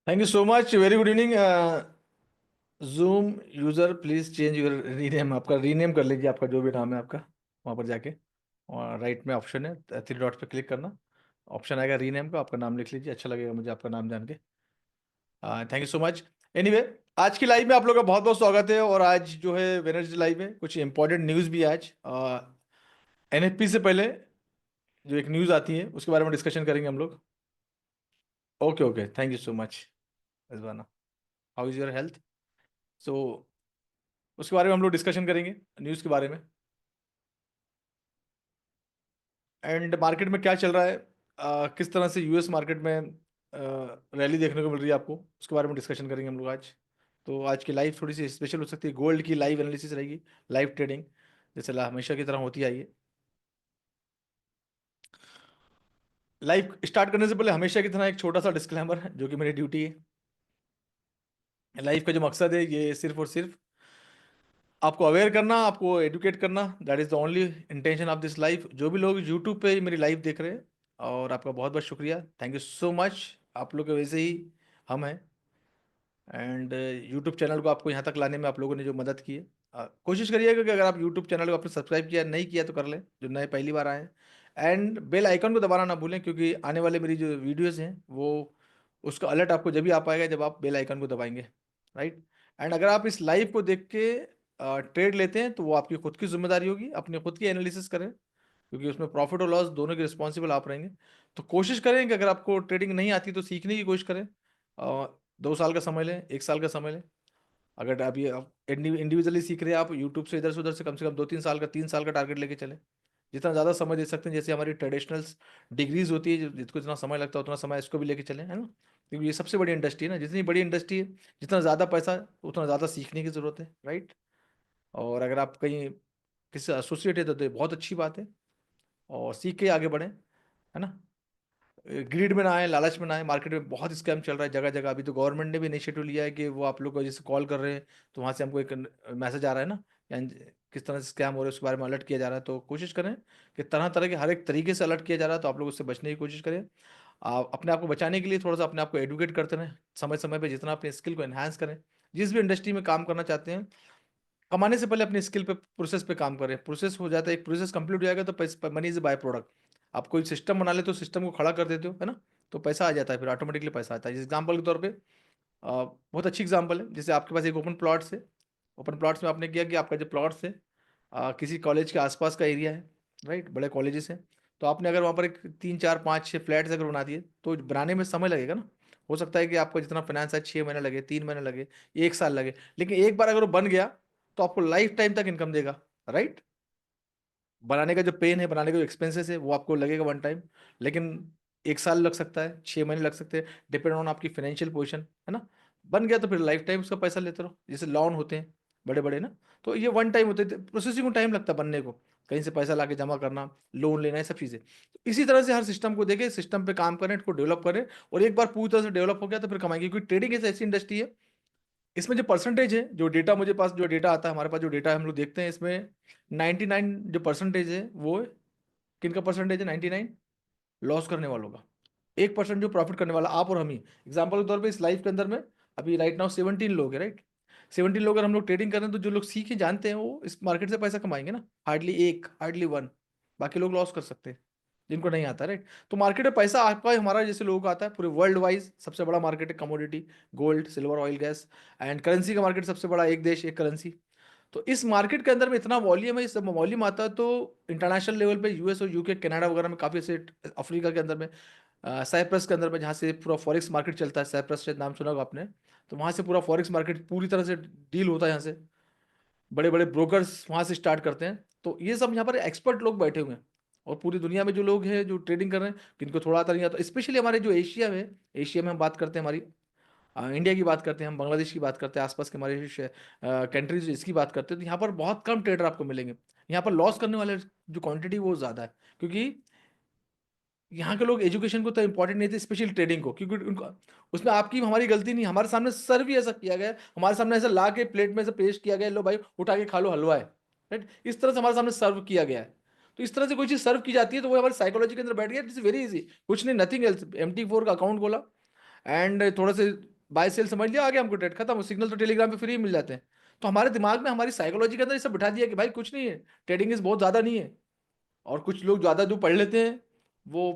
Thank you so much. Very good evening. Zoom user please change your rename. आपका rename कर लीजिए, आपका जो भी नाम है आपका वहाँ पर जाके, और राइट में ऑप्शन है, थ्री डॉट पे क्लिक करना, ऑप्शन आएगा रीनेम का, आपका नाम लिख लीजिए। अच्छा लगेगा मुझे आपका नाम जान के। Thank you so much. Anyway, आज की लाइव में आप लोगों का बहुत बहुत स्वागत है। और आज जो है वेनसडे लाइव है, कुछ इंपॉर्टेंट न्यूज़ भी है आज। एनएफपी से पहले जो एक न्यूज़ आती है उसके बारे में डिस्कशन करेंगे हम लोग। Okay okay, thank you so much Rizwana. How is your health? So उसके बारे में हम लोग डिस्कशन करेंगे, न्यूज़ के बारे में, एंड मार्केट में क्या चल रहा है, किस तरह से यूएस मार्केट में रैली देखने को मिल रही है आपको, उसके बारे में डिस्कशन करेंगे हम लोग आज। तो आज की लाइव थोड़ी सी स्पेशल हो सकती है, गोल्ड की लाइव एनालिसिस रहेगी, लाइव ट्रेडिंग, जैसे हमेशा की तरह होती आई है। लाइव स्टार्ट करने से पहले हमेशा की तरह एक छोटा सा डिस्क्लेमर है, जो कि मेरी ड्यूटी है। लाइफ का जो मकसद है ये सिर्फ और सिर्फ आपको अवेयर करना, आपको एडुकेट करना, that is the only intention of this life. जो भी लोग यूट्यूब पे मेरी लाइव देख रहे हैं, और आपका बहुत बहुत शुक्रिया, थैंक यू सो मच। आप लोग के वजह से ही हम हैं, एंड यूट्यूब चैनल को आपको यहाँ तक लाने में आप लोगों ने जो मदद की है, कोशिश करिएगा कि अगर आप यूट्यूब चैनल को आपने सब्सक्राइब किया नहीं किया तो कर लें, जो नए पहली बार आए हैं। एंड बेल आइकन को दबाना ना भूलें, क्योंकि आने वाले मेरी जो वीडियोज़ हैं वो, उसका अलर्ट आपको जब भी आ पाएगा जब आप बेल आइकन को दबाएंगे, राइट। एंड अगर आप इस लाइव को देख के ट्रेड लेते हैं तो वो आपकी खुद की जिम्मेदारी होगी, अपने खुद की एनालिसिस करें, क्योंकि उसमें प्रॉफिट और लॉस दोनों के रिस्पॉन्सिबल आप रहेंगे। तो कोशिश करें कि अगर आपको ट्रेडिंग नहीं आती तो सीखने की कोशिश करें। 2 साल का समय लें, 1 साल का समय लें। अगर अभी आप इंडिविजुअली सीख रहे हैं, आप यूट्यूब से उधर से कम 2-3 साल का, 3 साल का टारगेट लेके चलें। जितना ज़्यादा समय दे सकते हैं, जैसे हमारी ट्रेडिशनल डिग्रीज होती है, जिसको जितना समय लगता है उतना समय इसको भी लेके चलें, है ना। क्योंकि ये सबसे बड़ी इंडस्ट्री है ना, जितनी बड़ी इंडस्ट्री है, जितना ज़्यादा पैसा उतना ज़्यादा सीखने की ज़रूरत है, राइट। और अगर आप कहीं किसी से एसोसिएट है तो ये बहुत अच्छी बात है, और सीख के आगे बढ़ें, है ना। ग्रीड में ना आए, लालच में ना आए। मार्केट में बहुत स्कैम चल रहा है जगह जगह। अभी तो गवर्नमेंट ने भी इनिशिएटिव लिया है कि वो आप लोग को जैसे कॉल कर रहे हैं तो वहाँ से हमको एक मैसेज आ रहा है ना, यानी किस तरह से स्कैम हो रहे हैं उसके बारे में अलर्ट किया जा रहा है। तो कोशिश करें कि तरह तरह के हर एक तरीके से अलर्ट किया जा रहा है, तो आप लोग उससे बचने की कोशिश करें। आप अपने आप को बचाने के लिए थोड़ा सा अपने आप को एडुकेट करते रहें, समय समय पर जितना अपने स्किल को एनहांस करें। जिस भी इंडस्ट्री में काम करना चाहते हैं, कमाने से पहले अपनी स्किल पे, प्रोसेस पे काम करें। प्रोसेस हो जाता है, एक प्रोसेस कंप्लीट हो जाएगा तो पैसा, मनी इज बाय प्रोडक्ट। आप कोई सिस्टम बना लेते हो, सिस्टम को खड़ा कर देते हो, है ना, तो पैसा आ जाता है, फिर ऑटोमेटिकली पैसा आता है। जिस एग्जाम्पल के तौर पे, बहुत अच्छी एग्जाम्पल है, जैसे आपके पास एक ओपन प्लॉट्स है। ओपन प्लॉट्स में आपने किया कि आपका जो प्लॉट्स है, किसी कॉलेज के आसपास का एरिया है, राइट, बड़े कॉलेजेस हैं। तो आपने अगर वहाँ पर एक 3 4 5 6 फ्लैट्स अगर बना दिए तो बनाने में समय लगेगा ना। हो सकता है कि आपको जितना फाइनेंस है 6 महीने लगे, 3 महीने लगे, 1 साल लगे, लेकिन एक बार अगर वो बन गया तो आपको लाइफ टाइम तक इनकम देगा, राइट। बनाने का जो पेन है, बनाने का जो एक्सपेंसेस है, वो आपको लगेगा वन टाइम, लेकिन 1 साल लग सकता है, 6 महीने लग सकते हैं, डिपेंड ऑन आपकी फाइनेंशियल पोजीशन, है ना। बन गया तो फिर लाइफ टाइम उसका पैसा लेते रहो, जैसे लोन होते हैं बड़े बड़े ना। तो ये वन टाइम होते हैं, प्रोसेसिंग को टाइम लगता है बनने को, कहीं से पैसा लाके जमा करना, लोन लेना, ये सब चीज़ें। तो इसी तरह से हर सिस्टम को देखें, सिस्टम पे काम करें, इसको डेवलप करें, और एक बार पूरी तरह से डेवलप हो गया तो फिर कमाएंगे। क्योंकि ट्रेडिंग एक ऐसी इंडस्ट्री है, इसमें जो परसेंटेज है, जो डेटा मुझे पास, जो डेटा आता है हमारे पास, जो डेटा हम लोग देखते हैं, इसमें 99 जो परसेंटेज है वो किनका परसेंटेज है? 99 लॉस करने वालों का। 1% जो प्रॉफिट करने वाला, आप और हम ही। एग्जाम्पल के तौर पे इस लाइफ के अंदर में अभी राइट नाउ 17 लोग हैं, राइट। 17 लोग अगर हम लोग ट्रेडिंग कर रहे हैं, तो जो लोग सीखे जानते हैं वो इस मार्केट से पैसा कमाएंगे ना, हार्डली एक, हार्डली वन। बाकी लोग लॉस कर सकते हैं, जिनको नहीं आता, राइट। तो मार्केट में पैसा आपका, हमारा जैसे लोगों का आता है। पूरे वर्ल्ड वाइज सबसे बड़ा मार्केट है commodity, gold, silver, oil, gas. And currency का मार्केट सबसे बड़ा, एक देश एक करेंसी। तो इस मार्केट के अंदर में इतना वॉल्यूम है, इस वॉल्यूम आता है तो इंटरनेशनल लेवल पे यूएस और यूके, कनाडा वगैरह में काफ़ी ऐसे, अफ्रीका के अंदर में, साइप्रस के अंदर में, जहाँ से पूरा फॉरेक्स मार्केट चलता है, साइप्रस से नाम सुना होगा आपने। तो वहाँ से पूरा फॉरेक्स मार्केट पूरी तरह से डील होता है यहाँ से, बड़े बड़े ब्रोकर्स वहाँ से स्टार्ट करते हैं। तो ये सब यहाँ पर एक्सपर्ट लोग बैठे हुए हैं। और पूरी दुनिया में जो लोग हैं जो ट्रेडिंग कर रहे हैं, जिनको थोड़ा आता नहीं आता, स्पेशली हमारे जो एशिया में, एशिया में हम बात करते हैं, हमारी इंडिया की बात करते हैं, हम बांग्लादेश की बात करते हैं, आसपास के हमारे कंट्रीज, इसकी बात करते हैं, तो यहाँ पर बहुत कम ट्रेडर आपको मिलेंगे। यहाँ पर लॉस करने वाले जो क्वांटिटी वो ज़्यादा है, क्योंकि यहाँ के लोग एजुकेशन को तो इंपॉर्टेंट नहीं थे, स्पेशली ट्रेडिंग को, क्योंकि उनको उसमें आपकी हमारी गलती नहीं। हमारे सामने सर्व भी ऐसा किया गया, हमारे सामने ऐसा ला के प्लेट में से पेश किया गया, लो भाई उठा के खा लो, हलवा है, राइट। इस तरह से हमारे सामने सर्व किया गया है। तो इस तरह से कोई चीज़ सर्व की जाती है तो वो हमारी साइकोलॉजी के अंदर बैठ गया। इट्स वेरी इजी, कुछ नहीं, नथिंग एल्स। MT4 का अकाउंट खोला, एंड थोड़ा से बाय सेल समझ लिया, आगे हमको ट्रेड खत्म, सिग्नल तो टेलीग्राम पे फ्री मिल जाते हैं। तो हमारे दिमाग में, हमारी साइकोलॉजी के अंदर ये सब बिठा दिया कि भाई कुछ नहीं है, ट्रेडिंग इज बहुत ज़्यादा नहीं है। और कुछ लोग ज़्यादा जो पढ़ लेते हैं वो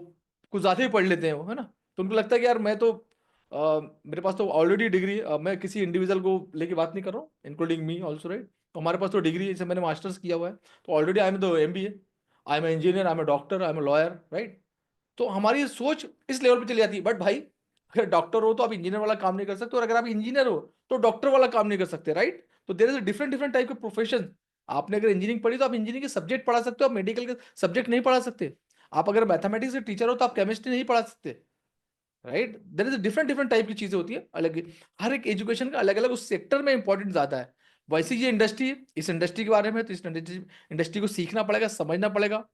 कुछ ज़्यादा ही पढ़ लेते हैं, वो है ना। तो उनको लगता है कि यार मैं तो मेरे पास तो ऑलरेडी डिग्री, मैं किसी इंडिविजुअल को लेके बात नहीं कर रहा हूँ, इंक्लूडिंग मी ऑल्सो, राइट। तो हमारे पास तो डिग्री है, जैसे मैंने मास्टर्स किया हुआ है, तो already I am the MBA, I am engineer, I am doctor, I am lawyer, right. तो हमारी सोच इस लेवल पे चली जाती है। बट भाई, अगर डॉक्टर हो तो आप इंजीनियर वाला काम नहीं कर सकते, और अगर आप इंजीनियर हो तो डॉक्टर वाला काम नहीं कर सकते, राइट। तो there is different different type के प्रोफेशन। आपने अगर इंजीनियरिंग पढ़ी तो आप इंजीनियरिंग के सब्जेक्ट पढ़ा सकते हो, आप मेडिकल के सब्जेक्ट नहीं पढ़ा सकते। आप अगर मैथमेटिक्स के टीचर हो तो आप केमिस्ट्री नहीं पढ़ा सकते, right. There is different different type की चीजें होती है अलग। हर एक एजुकेशन का अलग अलग उस सेक्टर में इंपॉर्टेंट ज्यादा है। वैसे ये इंडस्ट्री, इस इंडस्ट्री के बारे में, तो इस इंडस्ट्री को सीखना पड़ेगा, समझना पड़ेगा।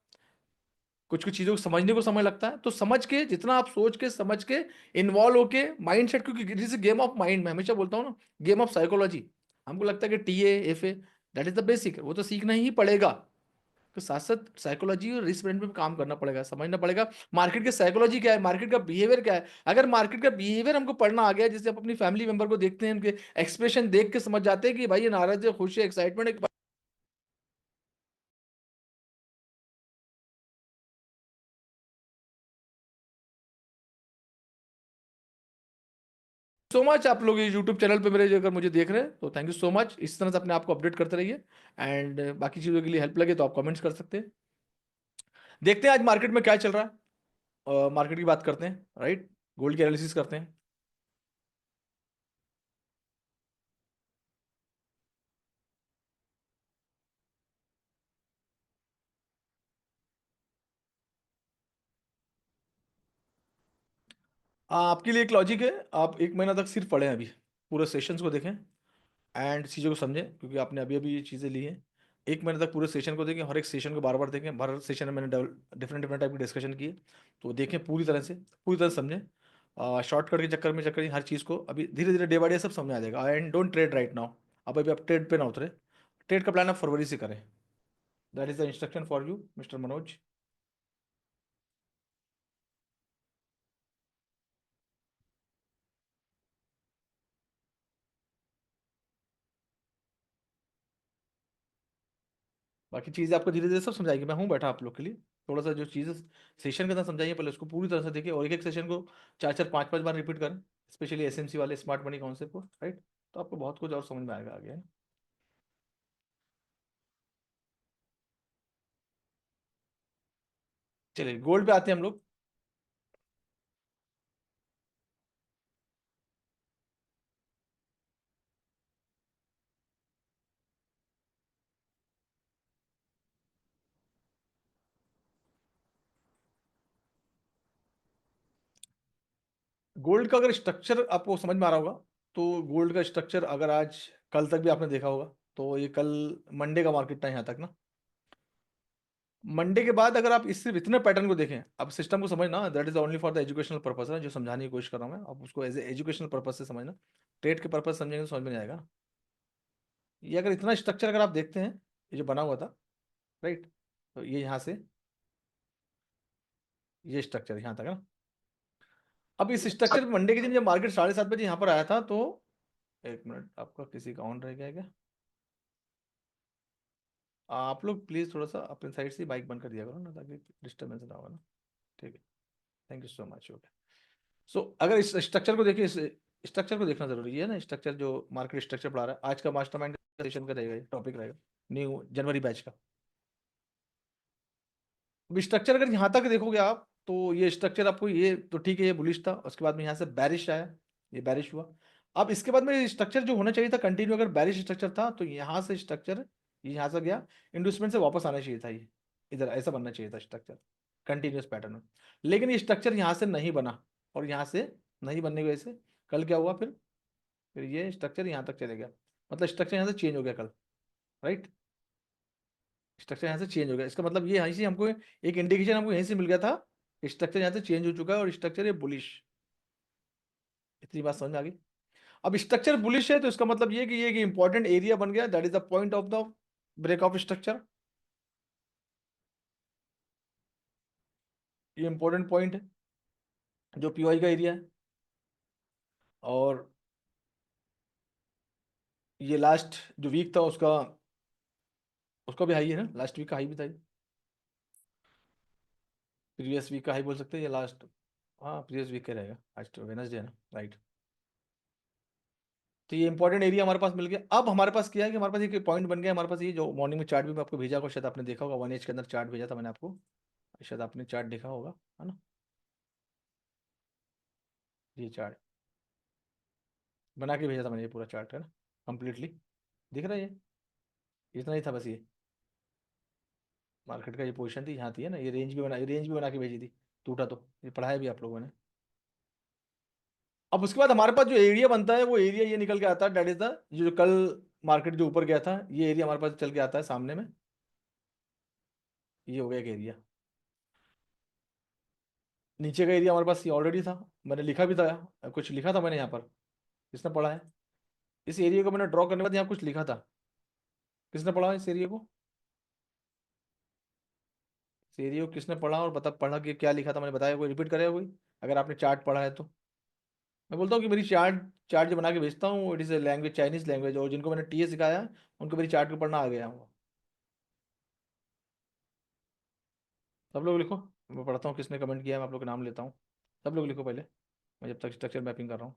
कुछ कुछ चीजों को समझने को समय लगता है, तो समझ के, जितना आप सोच के समझ के इन्वॉल्व होके माइंड सेट, क्योंकि it is game of mind, मैं हमेशा बोलता हूँ ना, गेम ऑफ साइकोलॉजी। हमको लगता है कि TA FA that is the basic, वो तो सीखना ही पड़ेगा। तो साथ साथ साइकोलॉजी और रिस्क मैनेजमेंट पे काम करना पड़ेगा, समझना पड़ेगा मार्केट की साइकोलॉजी क्या है, मार्केट का बिहेवियर क्या है। अगर मार्केट का बिहेवियर हमको पढ़ना आ गया, जैसे आप अपनी फैमिली मेंबर को देखते हैं, उनके एक्सप्रेशन देख के समझ जाते हैं कि भाई ये नाराज है, खुश है, एक्साइटमेंट है। सो मच, आप लोग ये यूट्यूब चैनल पे मेरे अगर मुझे देख रहे हैं तो थैंक यू सो मच। इस तरह से अपने आप को अपडेट करते रहिए। एंड बाकी चीज़ों के लिए हेल्प लगे तो आप कमेंट्स कर सकते हैं। देखते हैं आज मार्केट में क्या चल रहा है, मार्केट की बात करते हैं, राइट। गोल्ड की एनालिसिस करते हैं। आपके लिए एक लॉजिक है, आप 1 महीना तक सिर्फ पढ़ें अभी, पूरे सेशंस को देखें एंड चीज़ों को समझें, क्योंकि आपने अभी अभी ये चीज़ें ली हैं। 1 महीने तक पूरे सेशन को देखें, हर एक सेशन को बार बार देखें, हर सेशन में मैंने डिफरेंट डिफरेंट टाइप की डिस्कशन की है। तो देखें पूरी तरह से, पूरी तरह से समझें। शॉर्टकट के चक्कर में हर चीज़ को अभी धीरे धीरे डे बाय डे सब समझ आ जाएगा। And don't trade right now. अब अभी आप ट्रेड पे ना उतरे। ट्रेड का प्लान आप फरवरी से करें। That is the instruction for you mister Manoj. बाकी चीज़ें आपको धीरे धीरे सब समझाएगी, मैं हूँ बैठा आप लोग के लिए। थोड़ा सा जो चीज़ें सेशन के अंदर समझाइए, पहले उसको पूरी तरह से देखिए, और एक एक सेशन को 4 4 5 5 बार रिपीट करें, स्पेशली SMC वाले स्मार्ट मनी कॉन्सेप्ट को, राइट। तो आपको बहुत कुछ और समझ में आएगा आगे। चलिए गोल्ड पे आते हैं हम लोग। गोल्ड का अगर स्ट्रक्चर आपको समझ में आ रहा होगा, तो गोल्ड का स्ट्रक्चर अगर आज कल तक भी आपने देखा होगा, तो ये कल मंडे का मार्केट था यहाँ तक ना। मंडे के बाद अगर आप इस सिर्फ इतने पैटर्न को देखें, अब सिस्टम को समझना, that is only for the educational purpose है, जो समझाने की कोशिश कर रहा हूँ मैं, आप उसको एज ए एजुकेशनल पर्पस से समझना। ट्रेड के पर्पस समझेंगे तो समझ में नहीं आएगा। ये अगर इतना स्ट्रक्चर अगर आप देखते हैं, ये जो बना हुआ था, राइट। तो ये यहाँ से ये स्ट्रक्चर यहाँ तक है ना। अब इस स्ट्रक्चर मंडे के दिन जब मार्केट 7:30 बजे यहाँ पर आया था, तो 1 मिनट, आपका किसी का ऑन रह गया है क्या? आप लोग प्लीज थोड़ा सा अपने साइड से बाइक बंद कर दिया करो ना, ताकि डिस्टर्बेंस ना होगा ना। ठीक है, thank you so much. Okay. So अगर इस स्ट्रक्चर को देखिए, इस स्ट्रक्चर को देखना जरूरी है ना। स्ट्रक्चर जो मार्केट स्ट्रक्चर पढ़ा रहा है, आज का मास्टरमाइंड सेशन का रहेगा, टॉपिक रहेगा न्यू जनवरी बैच का। अब स्ट्रक्चर अगर यहाँ तक देखोगे आप, तो ये स्ट्रक्चर आपको, ये तो ठीक है, ये बुलिश था, उसके बाद में यहाँ से बैरिश आया, ये बैरिश हुआ। अब इसके बाद में स्ट्रक्चर जो होना चाहिए था कंटिन्यू, अगर बैरिश स्ट्रक्चर था तो यहाँ से स्ट्रक्चर ये यहाँ से गया, इंडस्टमेंट से वापस आना चाहिए था, ये इधर ऐसा बनना चाहिए था स्ट्रक्चर, कंटिन्यूस पैटर्न में। लेकिन ये स्ट्रक्चर यहाँ से नहीं बना, और यहाँ से नहीं बनने की वजह से कल क्या हुआ फिर ये स्ट्रक्चर यहाँ तक चले गया, मतलब स्ट्रक्चर यहाँ से चेंज हो गया कल, राइट। स्ट्रक्चर यहाँ से चेंज हो गया, इसका मतलब ये यहीं से हमको एक इंडिकेशन हमको यहीं से मिल गया था, स्ट्रक्चर यहाँ से चेंज हो चुका है, और स्ट्रक्चर ये बुलिश। इतनी बात समझ में आ गई। अब स्ट्रक्चर बुलिश है तो इसका मतलब ये कि ये एक इंपॉर्टेंट एरिया बन गया, that is the point of the break of structure. ये इंपॉर्टेंट पॉइंट है, जो PY का एरिया है। और ये लास्ट जो वीक था उसका उसका भी हाई है ना, लास्ट वीक का हाई भी था ये। प्रीवियस वीक का हाई बोल सकते हैं, या लास्ट, हाँ प्रीवियस वीक का रहेगा, आज तो वेनसडे है ना, राइट। तो ये इंपॉर्टेंट एरिया हमारे पास मिल गया। अब हमारे पास क्या है कि हमारे पास एक पॉइंट बन गया हमारे पास, ये जो मॉर्निंग में चार्ट भी मैं आपको भेजा होगा, शायद आपने देखा होगा, 1 एज के अंदर चार्ट भेजा था मैंने आपको, शायद आपने चार्ट देखा होगा, है ना। ये चार्ट बना के भेजा था मैंने, ये पूरा चार्ट है ना, कंप्लीटली दिख रहा है ये, इतना ही था बस ये। मार्केट का ये पोजीशन थी, यहाँ थी है ना, ये रेंज भी बना के भेजी थी, टूटा तो ये पढ़ाया भी आप लोगों ने। अब उसके बाद हमारे पास जो एरिया बनता है वो एरिया ये निकल के आता है, डेट इज द, जो कल मार्केट जो ऊपर गया था, ये एरिया हमारे पास चल के आता है सामने में, ये हो गया एक एरिया। नीचे का एरिया हमारे पास ये ऑलरेडी था, मैंने लिखा भी था, कुछ लिखा था मैंने यहाँ पर, किसने पढ़ा है? इस एरिया को मैंने ड्रॉ करने के बाद यहाँ कुछ लिखा था, किसने पढ़ा इस एरिया को? इस एरिया को किसने पढ़ा, और बता पढ़ा कि क्या लिखा था मैंने बताया, कोई रिपीट करेगा कोई, अगर आपने चार्ट पढ़ा है तो। मैं बोलता हूँ कि मेरी चार्ट चार्ट जो बना के भेजता हूँ, it is a language, Chinese language, और जिनको मैंने टीए सिखाया उनको मेरी चार्ट को पढ़ना आ गया हूँ। सब लोग लिखो, मैं पढ़ता हूँ किसने कमेंट किया है, मैं आप लोग का नाम लेता हूँ। सब लोग लिखो पहले, मैं जब तक स्ट्रक्चर मैपिंग कर रहा हूँ।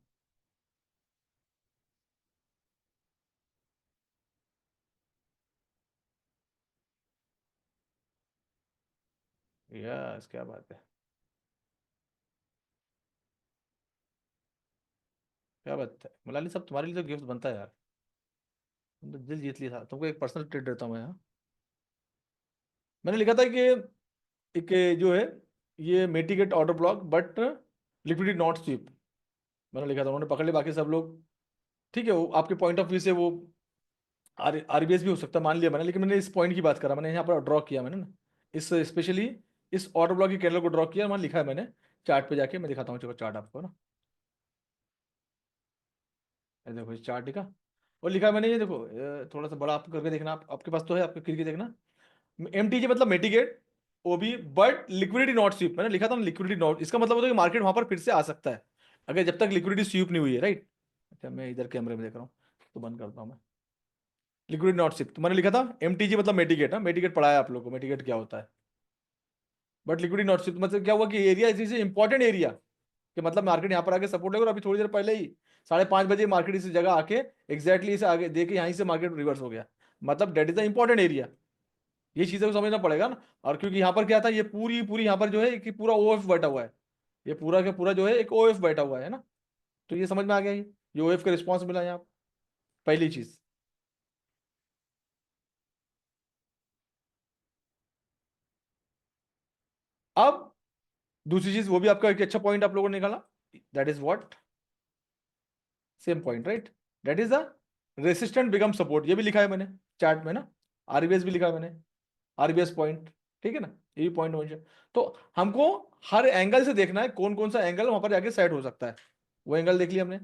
यस, क्या बात है, क्या बात है मलाली, सब तुम्हारे लिए तो गिफ्ट बनता है यार, तुम तो दिल जीत लिया था, तुमको एक पर्सनल ट्रीट देता हूँ मैं यहाँ। मैंने लिखा था कि एक जो है, ये mitigate order block but liquidity not sweep, मैंने लिखा था, उन्होंने पकड़ लिया बाकी सब लोग। ठीक है, वो आपके पॉइंट ऑफ व्यू से वो आरबीएस भी हो सकता है मान लिया मैंने, लेकिन मैंने इस पॉइंट की बात करा, मैंने यहाँ पर ड्रॉ किया मैंने ना, इस स्पेशली इस ऑर्डर ब्लॉक की कैंडल को ड्रॉ किया, वहाँ लिखा है मैंने चार्ट पे जाके, मैं दिखाता हूँ चलो चार्ट आपको ना। ये देखो इस चार्ट लिखा, और लिखा है मैंने, ये देखो थोड़ा सा बड़ा आप करके देखना, आपके पास तो है, आपके खिड़की देखना, एमटीजे मतलब मेटिगेट ओबी बट लिक्विडिटी नॉट स्वीप, मैंने लिखा था ना लिक्विडिटी नॉट, इसका मतलब होता है कि मार्केट वहां पर फिर से आ सकता है अगर जब तक लिक्विडिटी स्वीप नहीं हुई है, राइट। अच्छा मैं इधर कैमरे में देख रहा हूँ, तो बंद करता हूँ मैं। लिक्विडिटी नॉट स्वीप तो मैंने लिखा था, एमटीजे मतलब मेटिगेट, हाँ मेटिगेट पढ़ाया आप लोगों को, मेटिगेट क्या होता है, बट लिक्विडिटी नॉट स्वीप मतलब क्या हुआ कि एरिया इज इंपॉर्टेंट एरिया, कि मतलब मार्केट यहाँ पर आके सपोर्ट लेगा, और अभी थोड़ी देर पहले ही 5:30 बजे मार्केट इस जगह आके एग्जैक्टली इसे आगे देखे, यहीं से मार्केट रिवर्स हो गया, मतलब that is the important area, ये चीजें को समझना पड़ेगा ना। और क्योंकि यहाँ पर क्या था, ये पूरी पूरी यहाँ पर जो है कि पूरा ओएफ बैठा हुआ है, ये पूरा का पूरा जो है एक ओएफ बैठा हुआ है ना, तो ये समझ में आ गया, ये ओएफ का रिस्पॉन्स मिला यहाँ, पहली चीज। अब दूसरी चीज, वो भी आपका एक अच्छा पॉइंट आप लोगों ने निकाला, that is what, same point right, that is the resistant become support, ये भी लिखा है मैंने चार्ट में ना, आरबीएस भी लिखा है मैंने, आरबीएस पॉइंट, ठीक है ना, ये भी पॉइंट मुझे। तो हमको हर एंगल से देखना है कौन कौन सा एंगल वहां पर जाके सेट हो सकता है, वो एंगल देख लिया हमने।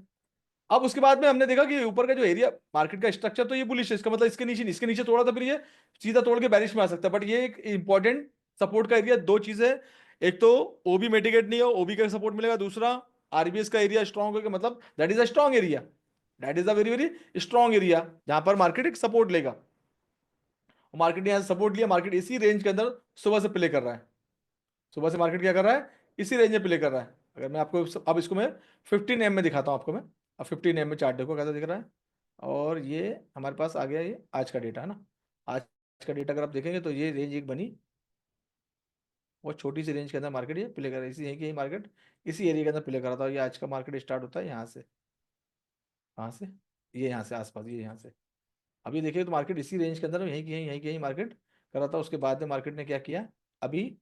अब उसके बाद में हमने देखा कि ऊपर का जो एरिया मार्केट का स्ट्रक्चर तो ये बुलिश है, इसका मतलब इसके नीचे तोड़ा था, फिर ये सीधा तोड़ के बैरिश में आ सकता है, बट ये एक इंपॉर्टेंट सपोर्ट का एरिया, दो चीजें, एक तो ओबी मिटिगेट नहीं हो, ओबी का सपोर्ट मिलेगा, दूसरा आरबीएस का एरिया स्ट्रॉन्ग होगा, मतलब that is a strong area, that is a very very strong area, जहां पर मार्केट एक सपोर्ट लेगा। मार्केट ने यहाँ सपोर्ट लिया, मार्केट इसी रेंज के अंदर सुबह से प्ले कर रहा है, सुबह से मार्केट क्या कर रहा है, इसी रेंज में प्ले कर रहा है। अगर मैं आपको अब इसको मैं 15 एम में दिखाता हूँ आपको मैं, अब 15 एम में चार्ट देखो कैसा दिख रहा है। और ये हमारे पास आ गया, ये आज का डेटा है ना, आज का डेटा अगर आप देखेंगे तो ये रेंज एक बनी, वो छोटी सी रेंज के अंदर मार्केट ये प्ले कर रहा है, इसी यही मार्केट इसी एरिया के अंदर प्ले कर रहा था, और ये आज का मार्केट स्टार्ट होता है यहाँ से, कहाँ से, ये यहाँ से आसपास, ये यहाँ से। अभी देखिए तो मार्केट इसी रेंज के अंदर यहीं मार्केट कर रहा था, उसके बाद में मार्केट ने क्या किया, अभी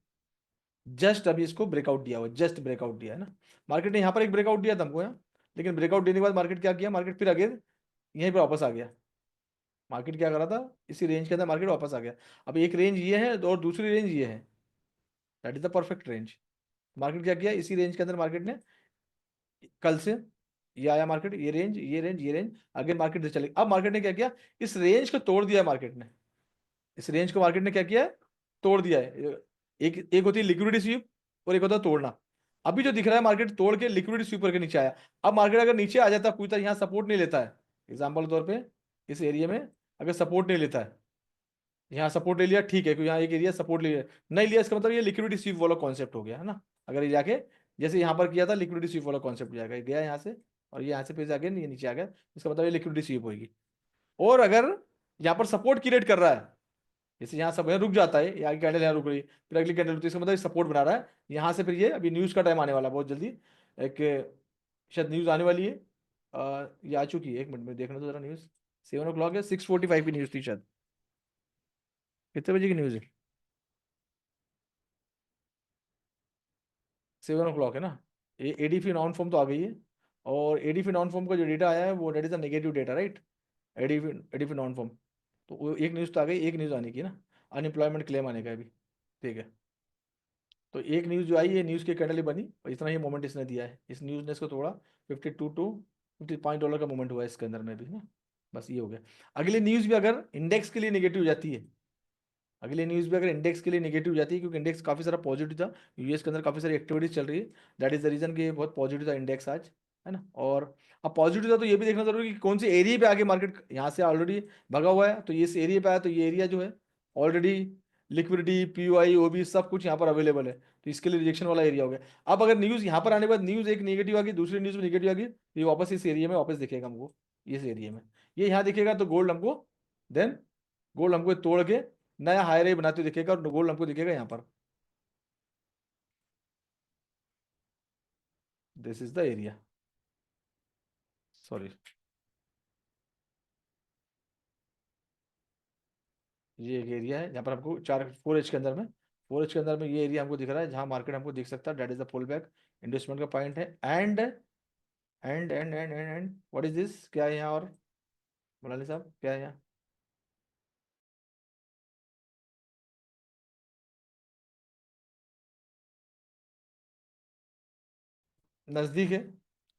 जस्ट अभी इसको ब्रेकआउट दिया हुआ, जस्ट ब्रेकआउट दिया है ना, मार्केट ने यहाँ पर एक ब्रेकआउट दिया था हमको यहाँ, लेकिन ब्रेकआउट देने के बाद मार्केट क्या किया, मार्केट फिर अगेन यहीं पर वापस आ गया, मार्केट क्या कर रहा था, इसी रेंज के अंदर मार्केट वापस आ गया। अब एक रेंज ये है और दूसरी रेंज ये है, that is the perfect range. Market क्या किया, इसी रेंज के अंदर मार्केट ने कल से ये आया मार्केट, ये रेंज अगेन मार्केट से चले, अब मार्केट ने क्या किया, इस रेंज को तोड़ दिया मार्केट ने, इस रेंज को मार्केट ने क्या किया है, तोड़ दिया है। एक एक होती है लिक्विडिटी स्वीप और एक होता है तोड़ना। अभी जो दिख रहा है मार्केट तोड़ के लिक्विडिटी स्वीपर के नीचे आया। अब मार्केट अगर नीचे आ जाता है पूरी तरह, यहाँ सपोर्ट नहीं लेता है, एग्जाम्पल के तौर पे इस एरिया में अगर सपोर्ट नहीं लेता है, यहाँ सपोर्ट ले लिया ठीक है, क्योंकि यहाँ एक एरिया सपोर्ट ले लिया, नहीं लिया इसका मतलब ये लिक्विडिटी स्वीप वाला कॉन्सेप्ट हो गया है ना। अगर ये जाके जैसे यहाँ पर किया था लिक्विडिटी स्वीप वाला कॉन्सेप्ट हो जाएगा, ये गया यहाँ से और ये यहाँ से फिर जाके ये नीचे आ गया, इसका मतलब ये लिक्विडिटी स्वीप होगी। और अगर यहाँ पर सपोर्ट क्रिएट कर रहा है, जैसे यहाँ सब यहाँ रुक जाता है, यहाँ की कैंडल यहाँ रुक रही है, फिर अगली कैंडल, तो इसका मतलब सपोर्ट बना रहा है यहाँ से, फिर ये अभी न्यूज़ का टाइम आने वाला है बहुत जल्दी, एक शायद न्यूज़ आने वाली है, ये आ चुकी है, एक मिनट में देखना तो जरा न्यूज़, 7 o'clock है, 6:45 की न्यूज़ थी शायद, कितने बजे की न्यूज़ है, 7 o'clock है ना। ये एडीफी नॉन फॉर्म तो आ गई है, और एडीफी नॉन फॉर्म का जो डेटा आया है वो date is a negative data, right. एडीफी एडीफी नॉन फॉर्म, तो वो एक न्यूज़ तो आ गई, एक न्यूज़ आने की है ना, अनएम्प्लॉयमेंट क्लेम आने का है अभी, ठीक है। तो एक न्यूज़ जो आई है, न्यूज़ की कैंडल बनी और इतना ही मोमेंट इसने दिया है, इस न्यूज़ ने इसको तोड़ा, 52 to 55 डॉलर का मोमेंट हुआ है इसके अंदर में भी ना। बस ये हो गया। अगली न्यूज़ भी अगर इंडेक्स के लिए नेगेटिव जाती है, अगली न्यूज़ भी अगर इंडेक्स के लिए नेगेटिव जाती है, क्योंकि इंडेक्स काफ़ी सारा पॉजिटिव था, यूएस के अंदर काफ़ी सारी एक्टिविटीज चल रही है, दैट इज द रीजन कि ये बहुत पॉजिटिव था इंडेक्स आज, है ना। और अब पॉजिटिव था तो ये भी देखना जरूरी है कि कौन से एरिया पे आगे मार्केट यहाँ से ऑलरेडी भगा हुआ है, तो ये इस एरिया पे आया, तो ये एरिया जो है ऑलरेडी लिक्विडिटी पीओआई ओबी सब कुछ यहाँ पर अवेलेबल है, तो इसके लिए रिजेक्शन वाला एरिया हो गया। अब अगर न्यूज़ यहाँ पर आने के बाद न्यूज़ एक नेगेटिव आ गई, दूसरी न्यूज़ में नेगेटिव आ गई, तो ये वापस इस एरिया में वापस दिखेगा हमको, इस एरिया में ये यहाँ दिखेगा, तो गोल्ड हमको देन गोल्ड हमको तोड़ के नया हाई रे बनाते हुए दिखेगा, और गोल्ड हमको दिखेगा यहाँ पर, this is the area, sorry, ये एक एरिया है जहाँ पर हमको 4 4 एच के अंदर में, 4 एच के अंदर में ये एरिया हमको दिख रहा है जहाँ मार्केट हमको दिख सकता है, that is the pull back investment का पॉइंट है। एंड व्हाट इज दिस, क्या है यहाँ, और मौलानी साहब क्या है यहाँ, नज़दीक है,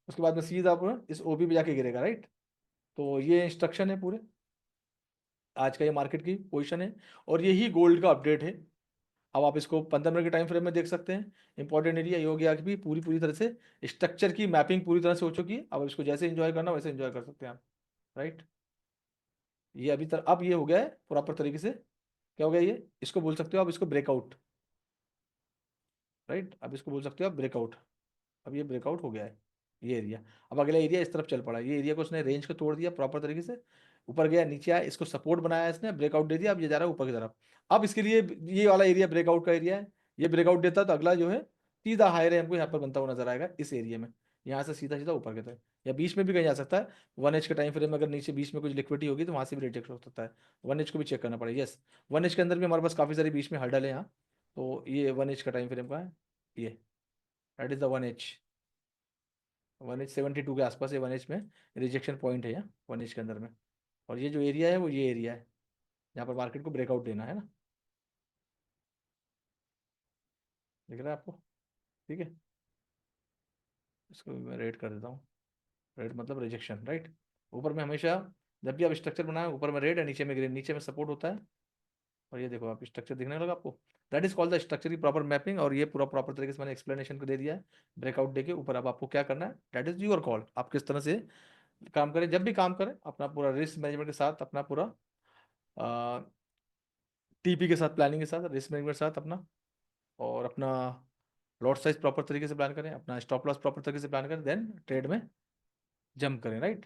उसके बाद में सीधा आप इस ओबी पे जाके गिरेगा, राइट। तो ये इंस्ट्रक्शन है पूरे, आज का ये मार्केट की पोजीशन है, और यही गोल्ड का अपडेट है। अब आप इसको 15 मिनट के टाइम फ्रेम में देख सकते हैं। इंपॉर्टेंट एरिया ये हो गया कि भी पूरी पूरी तरह से स्ट्रक्चर की मैपिंग पूरी तरह से हो चुकी है, अब इसको जैसे एंजॉय करना वैसे एंजॉय कर सकते हैं आप, राइट। ये अब ये हो गया है प्रॉपर तरीके से, क्या हो गया ये, इसको बोल सकते हो आप इसको ब्रेकआउट, राइट। अब इसको बोल सकते हो आप ब्रेकआउट, अब ये ब्रेकआउट हो गया है ये एरिया। अब अगला एरिया इस तरफ चल पड़ा, ये एरिया को उसने रेंज को तोड़ दिया प्रॉपर तरीके से, ऊपर गया नीचे आया, इसको सपोर्ट बनाया इसने, ब्रेकआउट दे दिया, अब ये जा रहा है ऊपर की तरफ। अब इसके लिए ये वाला एरिया ब्रेकआउट का एरिया है, ये ब्रेकआउट देता है तो अगला जो है सीधा हायर है हमको यहाँ पर बनता हुआ नजर आएगा इस एरिया में, यहाँ से सीधा सीधा ऊपर की तरफ, या बीच में भी कहीं जा सकता है। 1 एच के टाइम फ्रेम में अगर नीचे बीच में कुछ लिक्विडिटी होगी तो वहाँ से भी रिजेक्ट हो सकता है, 1 एच को भी चेक करना पड़ेगा, यस। 1 एच के अंदर भी हमारे पास काफ़ी सारी बीच में हर्डल है यहाँ, तो ये 1 एच का टाइम फ्रेम का है, ये that is the 1 H, 1 H 72 के आसपास है, 1 एच में रिजेक्शन पॉइंट है यहाँ 1 एच के अंदर में। और ये जो एरिया है वो ये एरिया है जहाँ पर मार्केट को ब्रेकआउट देना है ना, दिख रहा है आपको, ठीक है। इसको भी मैं रेट कर देता हूँ, रेट मतलब रिजेक्शन, राइट। ऊपर में हमेशा जब भी आप स्ट्रक्चर बनाए ऊपर में रेट है, नीचे में ग्रीन, नीचे में सपोर्ट होता है, और ये देखो आप स्ट्रक्चर दिखने लगा आपको, that is called the structure की प्रॉपर मैपिंग, और ये पूरा प्रॉपर तरीके से मैंने एक्सप्लेनेशन को दे दिया है ब्रेकआउट दे के ऊपर। अब आपको क्या करना है, दैट इज योर कॉल, आप किस तरह से काम करें, जब भी काम करें अपना पूरा रिस्क मैनेजमेंट के साथ, अपना पूरा टीपी के साथ, प्लानिंग के साथ, रिस्क मैनेजमेंट के साथ अपना, और अपना लॉट साइज प्रॉपर तरीके से प्लान करें, अपना स्टॉप लॉस प्रॉपर तरीके से प्लान करें, देन ट्रेड में जंप करें, राइट।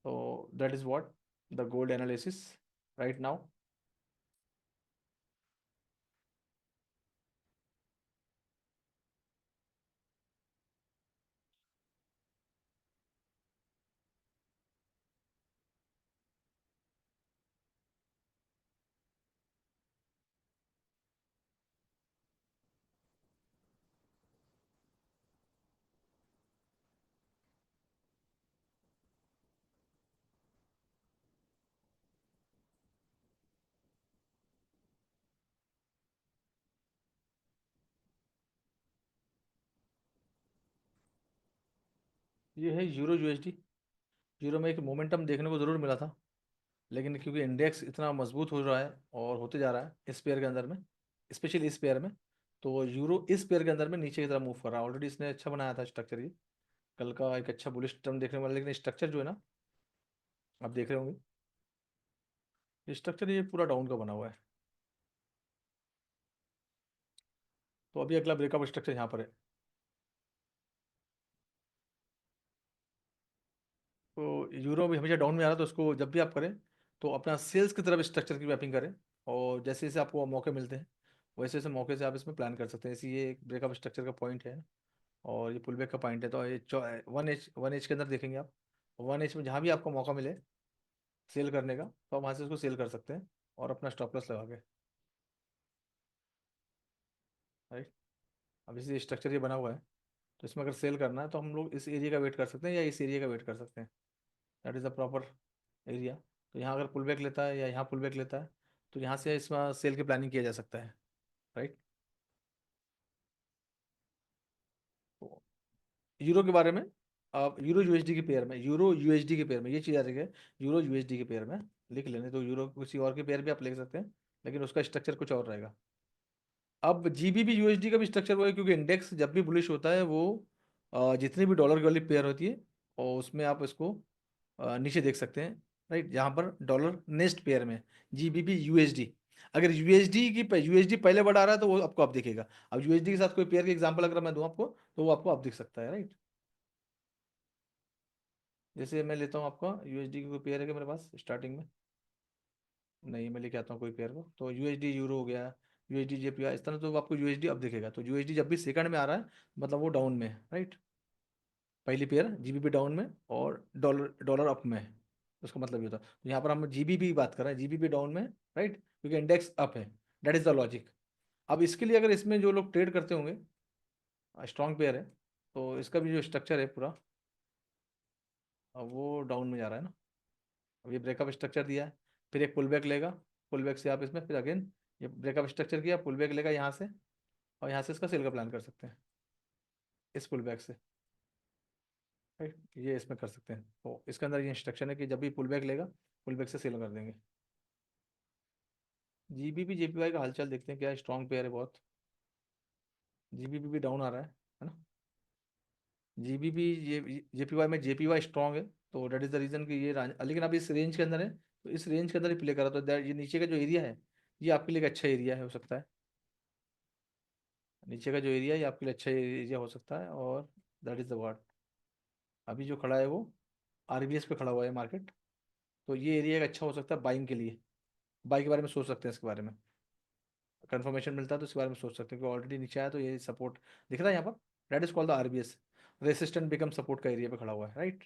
तो that is what the gold analysis right now. ये है यूरो यूएसडी, यूरो में एक मोमेंटम देखने को जरूर मिला था, लेकिन क्योंकि इंडेक्स इतना मजबूत हो रहा है और होते जा रहा है इस पेयर के अंदर में, स्पेशली इस पेयर में, तो यूरो इस पेयर के अंदर में नीचे की तरफ मूव कर रहा है। ऑलरेडी इसने अच्छा बनाया था स्ट्रक्चर ये, कल का एक अच्छा बुलिश टर्म देखने वाला, लेकिन स्ट्रक्चर जो है ना, आप देख रहे होंगे, ये स्ट्रक्चर ये पूरा डाउन का बना हुआ है। तो अभी अगला ब्रेकअप स्ट्रक्चर यहाँ पर है। तो यूरो भी हमेशा डाउन में आ रहा है, तो उसको जब भी आप करें तो अपना सेल्स की तरफ स्ट्रक्चर की मैपिंग करें, और जैसे जैसे आपको मौके मिलते हैं वैसे वैसे मौके से आप इसमें प्लान कर सकते हैं। इसी ये एक ब्रेकअप स्ट्रक्चर का पॉइंट है, और ये पुल बैक का पॉइंट है। तो ये 1H के अंदर देखेंगे आप, 1H में जहाँ भी आपको मौका मिले सेल करने का, तो आप वहाँ से उसको सेल कर सकते हैं और अपना स्टॉप लॉस लगा के, राइट। अब इसी स्ट्रक्चर ये बना हुआ है, तो इसमें अगर सेल करना है तो हम लोग इस एरिया का वेट कर सकते हैं या इस एरिया का वेट कर सकते हैं। That is the proper area. तो यहाँ अगर पुल बैक लेता है या यहाँ पुल बैक लेता है, तो यहाँ से इसमें सेल की प्लानिंग किया जा सकता है, राइट। तो यूरो के बारे में, आप यूरो यूएसडी के पेयर में, यूरो यूएसडी के पेयर में ये चीज़ आ रही है, यूरो यूएसडी के पेयर में लिख लेने तो यूरो किसी और के पेयर भी आप ले सकते हैं, लेकिन उसका स्ट्रक्चर कुछ और रहेगा। अब जीबीपी यूएसडी का भी स्ट्रक्चर वो है, क्योंकि इंडेक्स जब भी बुलिश होता है वो जितनी भी डॉलर की वाली पेयर होती है, और उसमें आप इसको नीचे देख सकते हैं, राइट, जहाँ पर डॉलर नेक्स्ट पेयर में जीबीपी यूएसडी, अगर यूएसडी पहले बढ़ा रहा है तो वो आपको आप दिखेगा। अब यूएसडी के साथ कोई पेयर के एग्जांपल अगर मैं दूं आपको, तो वो आपको आप दिख सकता है, राइट। जैसे मैं लेता हूँ आपका यूएसडी की कोई पेयर है क्या मेरे पास स्टार्टिंग में, नहीं, मैं लेके आता हूँ कोई पेयर को, तो यूएसडी यूरो हो गया, यूएसडी जेपीआई, इस तरह तो आपको यूएसडी अब दिखेगा। तो यूएसडी जब भी सेकंड में आ रहा है मतलब वो डाउन में है, राइट। पहली पेयर जीबीपी डाउन में और डॉलर डॉलर अप में है, उसका मतलब ये होता है। तो यहाँ पर हम जीबीपी की बात कर रहे हैं, जीबीपी डाउन में, राइट, क्योंकि इंडेक्स अप है। That is the logic. अब इसके लिए अगर इसमें जो लोग ट्रेड करते होंगे, स्ट्रॉन्ग पेयर है, तो इसका भी जो स्ट्रक्चर है पूरा, अब वो डाउन में जा रहा है ना। अब ये ब्रेकअप स्ट्रक्चर दिया है, फिर एक पुल बैक लेगा, पुल बैक से आप इसमें फिर अगेन ये ब्रेकअप स्ट्रक्चर किया, पुल बैक लेगा यहाँ से, और यहाँ से इसका सेल का प्लान कर सकते हैं इस पुल बैक से, राइट। ये इसमें कर सकते हैं। तो इसके अंदर ये इंस्ट्रक्शन है कि जब भी पुल बैक लेगा, पुल बैक से सेल कर देंगे। जीबीपी जेपीवाई का हालचाल देखते हैं, क्या स्ट्रॉन्ग पेयर है बहुत। जीबीपी भी डाउन आ रहा है ना। जीबीपी जेपीवाई में जेपीवाई स्ट्रॉन्ग है, तो डेट इज द रीजन कि ये लेकिन अब इस रेंज के अंदर है, तो इस रेंज के अंदर ही प्ले करा, तो ये नीचे का जो एरिया है ये आपके लिए एक अच्छा एरिया है, हो सकता है। नीचे का जो एरिया है ये आपके लिए अच्छा एरिया हो सकता है, और दैट इज द वर्ड। अभी जो खड़ा है वो आरबीएस पे खड़ा हुआ है मार्केट, तो ये एरिया एक अच्छा हो सकता है बाइंग के लिए। बाई के बारे में सोच सकते हैं, इसके बारे में कंफर्मेशन मिलता है तो इसके बारे में सोच सकते हैं कि ऑलरेडी नीचे आया तो ये सपोर्ट दिख रहा है यहाँ पर। That is called the RBS, resistant become support का एरिया पे खड़ा हुआ है, राइट।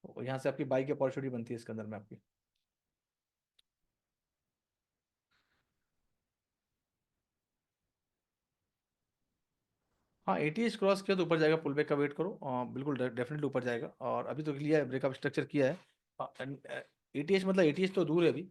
तो यहाँ से आपकी बाई की अपॉर्चुनिटी बनती है इसके अंदर में आपकी। हाँ, एटीएच क्रॉस किया तो ऊपर जाएगा, पुल बैक का वेट करो, बिल्कुल डेफिनेटली ऊपर जाएगा। और अभी तो लिया है, ब्रेकअप स्ट्रक्चर किया है। एटीएच मतलब एटीएच तो दूर है अभी।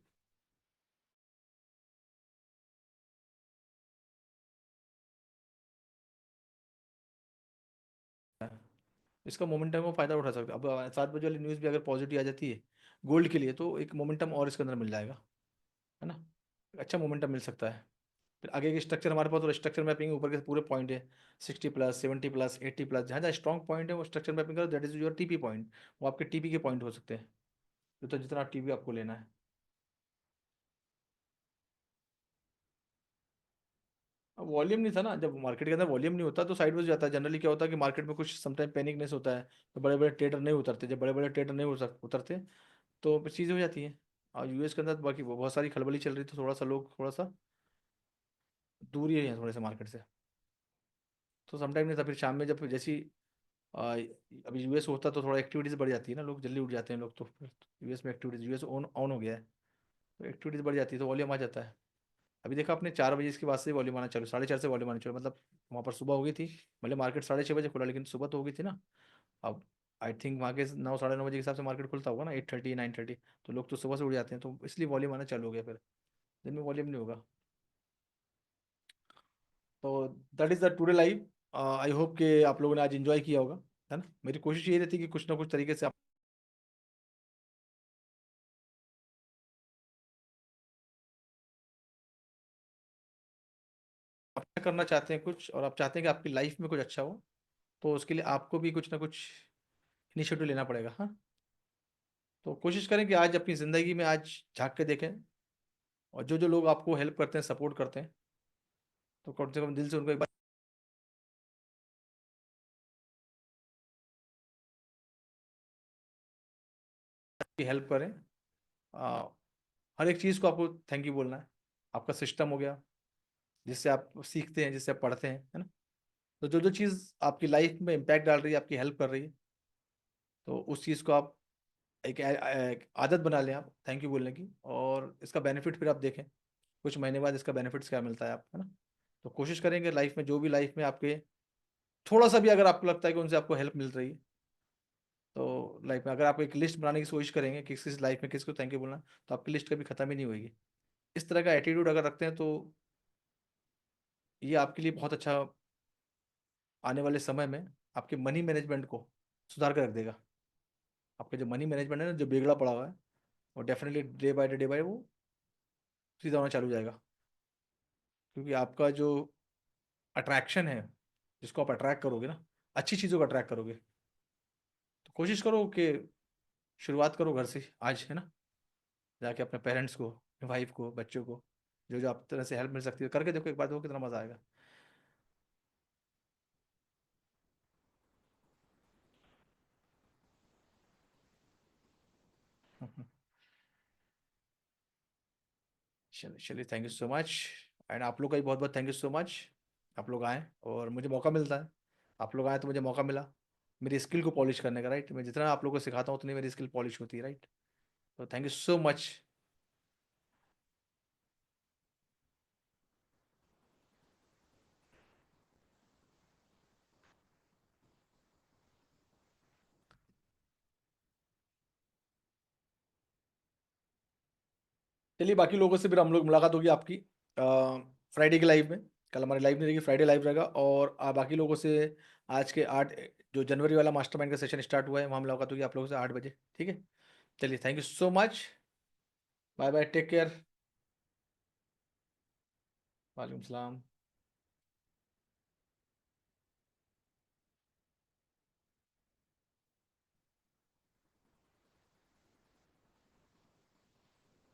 इसका मोमेंटम को फायदा उठा सकते हैं। अब 7 बजे वाली न्यूज़ भी अगर पॉजिटिव आ जाती है गोल्ड के लिए, तो एक मोमेंटम और इसके अंदर मिल जाएगा, है ना। अच्छा मोमेंटम मिल सकता है। फिर आगे के स्ट्रक्चर हमारे पास, और स्ट्रक्चर मैपिंग ऊपर के पूरे पॉइंट है, 60+, 70+, 80+, जहाँ जहाँ स्ट्रॉन्ग पॉइंट है वो स्ट्रक्चर मैपिंग करो, that is your TP point. वो आपके टीपी के पॉइंट हो सकते हैं, तो जितना टीपी आपको लेना है। अब वॉल्यूम नहीं था ना, जब मार्केट के अंदर वॉल्यूम नहीं होता तो साइडवेज जाता है। जनरली क्या होता है कि मार्केट में कुछ समटाइम पैनिकनेस होता है, तो बड़े बड़े ट्रेडर नहीं उतरते। जब बड़े बड़े ट्रेडर नहीं उतरते तो फिर चीज़ हो जाती है। और यूएस के अंदर तो बाकी बहुत सारी खलबली चल रही थी, थोड़ा सा लोग थोड़ा सा दूर ही है थोड़े से मार्केट से, तो समटाइम नहीं था। फिर शाम में जब जैसी अभी यूएस होता तो थोड़ा एक्टिविटीज़ बढ़ जाती है ना, लोग जल्दी उठ जाते हैं लोग, तो फिर यूएस में एक्टिविटीज़, यूएस ऑन ऑन हो गया है, तो एक्टिविटीज़ बढ़ जाती है तो वॉल्यूम आ जाता है। अभी देखा आपने 4 बजे इसके बाद से वॉल्यूम आना चालू, 4:30 से वॉल्यूम आना चालू, मतलब वहाँ पर सुबह हो गई थी, मतलब मार्केट 6:30 बजे खुला, लेकिन सुबह तो हो गई थी ना। अब आई थिंक वहाँ के 9 साढ़े 9 बजे के हिसाब से मार्केट खुलता होगा ना, 8:30 9:30, तो लोग तो सुबह से उठ जाते हैं, तो इसलिए वॉल्यूम आना चालू हो गया। फिर दिन में वॉल्यूम नहीं होगा। तो that is the today live. I hope कि आप लोगों ने आज एंजॉय किया होगा, है ना। मेरी कोशिश ये रहती है कि कुछ ना कुछ तरीके से करना चाहते हैं कुछ, और आप चाहते हैं कि आपकी लाइफ में कुछ अच्छा हो, तो उसके लिए आपको भी कुछ ना कुछ इनिशिएटिव लेना पड़ेगा। हाँ, तो कोशिश करें कि आज अपनी ज़िंदगी में आज झांक के देखें, और जो जो लोग आपको हेल्प करते हैं, सपोर्ट करते हैं, तो कम से कम दिल से उनको एक बार की हेल्प करें। आ, हर एक चीज़ को आपको थैंक यू बोलना है। आपका सिस्टम हो गया जिससे आप सीखते हैं, जिससे आप पढ़ते हैं, है ना। तो जो जो चीज़ आपकी लाइफ में इम्पैक्ट डाल रही है, आपकी हेल्प कर रही है, तो उस चीज़ को आप एक आदत बना लें आप थैंक यू बोलने की, और इसका बेनिफिट फिर आप देखें कुछ महीने बाद इसका बेनिफिट्स क्या मिलता है आप, है ना। तो कोशिश करेंगे लाइफ में, जो भी लाइफ में आपके थोड़ा सा भी अगर आपको लगता है कि उनसे आपको हेल्प मिल रही है, तो लाइफ में अगर आप एक लिस्ट बनाने की कोशिश करेंगे कि किस लाइफ में किसको थैंक यू बोलना, तो आपकी लिस्ट कभी खत्म ही नहीं होगी। इस तरह का एटीट्यूड अगर रखते हैं, तो ये आपके लिए बहुत अच्छा आने वाले समय में आपके मनी मैनेजमेंट को सुधार कर रख देगा। आपका जो मनी मैनेजमेंट है ना, जो बिगड़ा पड़ा हुआ है, वो डेफिनेटली डे बाय वो सीधा होना चालू हो जाएगा। क्योंकि आपका जो अट्रैक्शन है, जिसको आप अट्रैक्ट करोगे ना, अच्छी चीज़ों को अट्रैक्ट करोगे, तो कोशिश करो कि शुरुआत करो घर से आज, है ना। जाके अपने पेरेंट्स को, वाइफ को, बच्चों को, जो जो आप तरह से हेल्प मिल सकती है करके देखो एक बार, देखो कितना मज़ा आएगा। चलिए चलिए, thank you so much. And आप लोग का भी बहुत बहुत थैंक यू सो मच। आप लोग आए और मुझे मौका मिलता है, आप लोग आए तो मुझे मौका मिला मेरी स्किल को पॉलिश करने का, राइट। मैं जितना आप लोगों को सिखाता हूँ उतनी मेरी स्किल पॉलिश होती है, राइट। तो थैंक यू सो मच। चलिए, बाकी लोगों से फिर हम लोग मुलाकात होगी आपकी फ्राइडे की लाइव में। कल हमारी लाइव नहीं रहेगी, फ्राइडे लाइव रहेगा। और बाकी लोगों से आज के 8 जो जनवरी वाला मास्टरमाइंड का सेशन स्टार्ट हुआ है, वहाँ मुलाकात होगी आप लोगों से 8 बजे, ठीक है। चलिए, thank you so much. Bye bye, take care. वालेकुम सलाम।